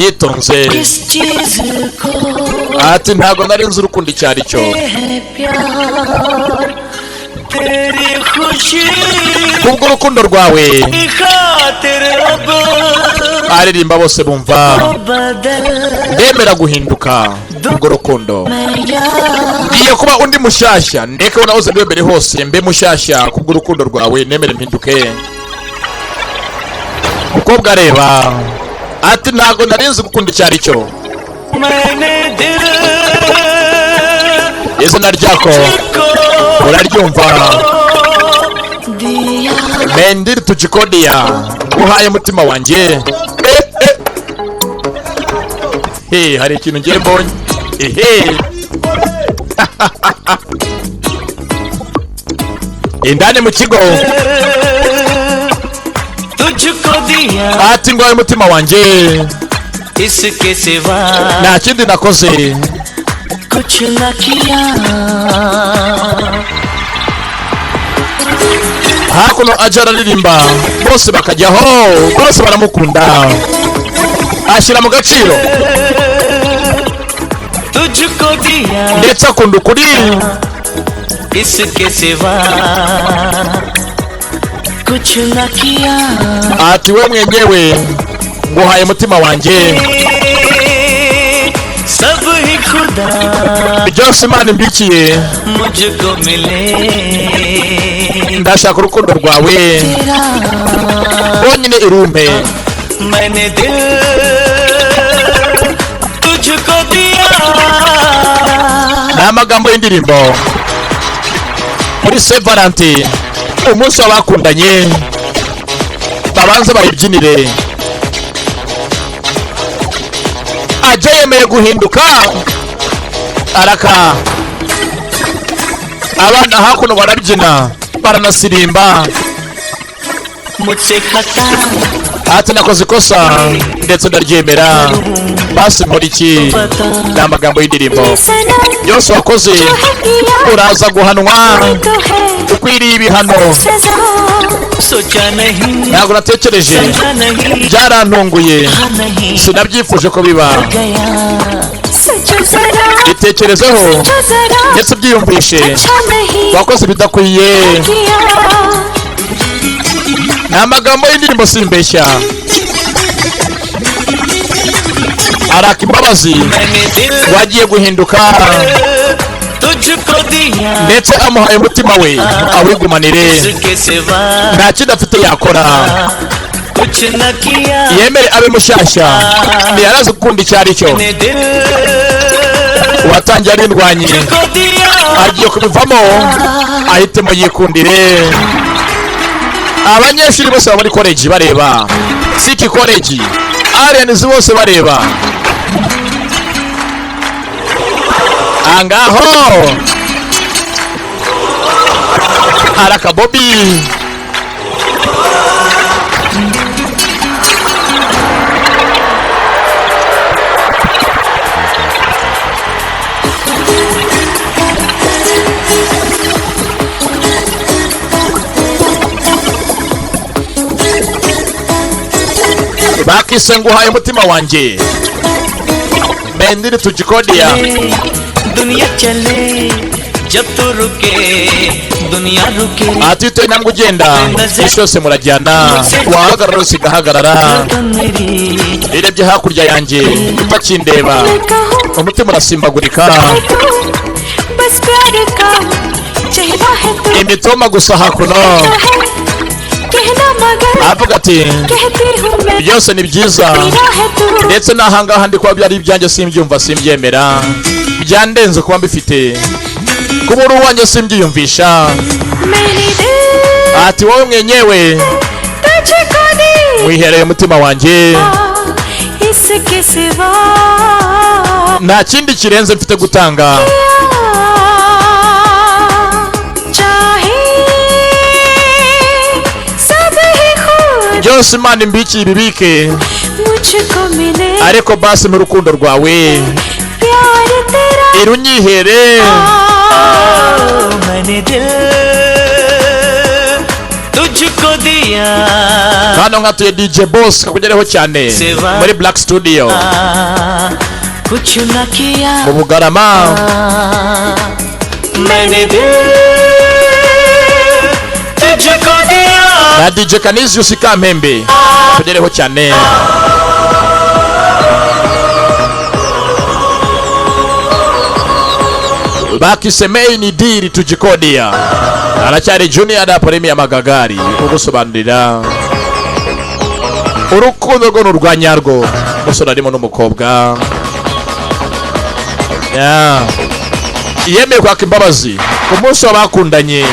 yitonze ati ntago nari nzi urukundo icyo ari cyo kubwo urukundo rwawe aririmba bose bumva ndemera guhinduka kubwo urukundo ngiye kuba undi mushyashya ndeke unahoze mbere hose mbe mushyashya kubwo urukundo rwawe nemere mpinduke umukobwa areba ati ntago nari nzi gukunda icyo ari cyo izina ryako uraryumva Mendiri Tujikodia uhaye mutima wanjye hari ikintu ngiye mbonye indani mu kigo ati ngo mutima wanjye nta kindi nakoze hakuno aja araririmba bose bakajyaho bose baramukunda ashyira mu gaciro ndetse akunda ukuri ati we mwenyewe nguhaye mutima wanjye byose Imana imbikiye ndashaka urukundo rwawe wonyine irumpe ni amagambo y'indirimbo muri Saint Valentin umunsi w'abakundanye babanza bayibyinire ajya yemeye guhinduka araka abana hakuno barabyina baranasirimba ati nakoze ikosa ndetse ndaryemera basi muri iki ni amagambo y'indirimbo yose wakoze uraza guhanwa ukwiriye ibihano ntabwo natekereje byarantunguye sinabyifuje ko biba bitekerezeho ndetse byiyumvishe wakoze bidakwiye ni amagambo y'indirimbo simbeshya araka imbabazi wagiye guhinduka ndetse amuhaye umutima we awigumanire nta kindi afite yakora yemere abe mushyashya ntiyarazi gukunda icyo ari cyo uwatangiye ari indwanyi agiye kubivamo ahitemo yikundire abanyeshuri bose baba muri college bareba City College Arians bose bareba angaho araka Bobby bakise nguhaye umutima wanjye Mendiri Tujikodia दुनिया चले जब तो रुके दुनिया रुके ati to intambwe ugenda ishose murajyana wahagarara usigahagarara irebye hakurya yanjye utakindeba umutima urasimbagurika imitoma gusa hakuno avuga ati byose ni byiza ndetse n'ahangaha ndi kuba byari ibyanjye simbyumva simbyemera byandenze kuba mbifite kuba uri uwanjye simbyiyumvisha ati wowe mwenyewe wihereye umutima wanjye nta kindi kirenze mfite gutanga byose Imana imbikiye ibibike ariko basi mu rukundo rwawe irunyihere दिया hano nkatuye DJ Boss kakugereho cyane muri Black Studio कुछ न किया mu Bugarama मैंने दिल तुझको दिया na DJ Canisius Kamembe kakugereho cyane bakisemei ni diri tujikodia aracyari Junior da Premier Magagari ugusobanurira urukundo rwo n'urwanyarwo musore arimo n'umukobwa yemeye kwaka imbabazi ku munsi w'abakundanye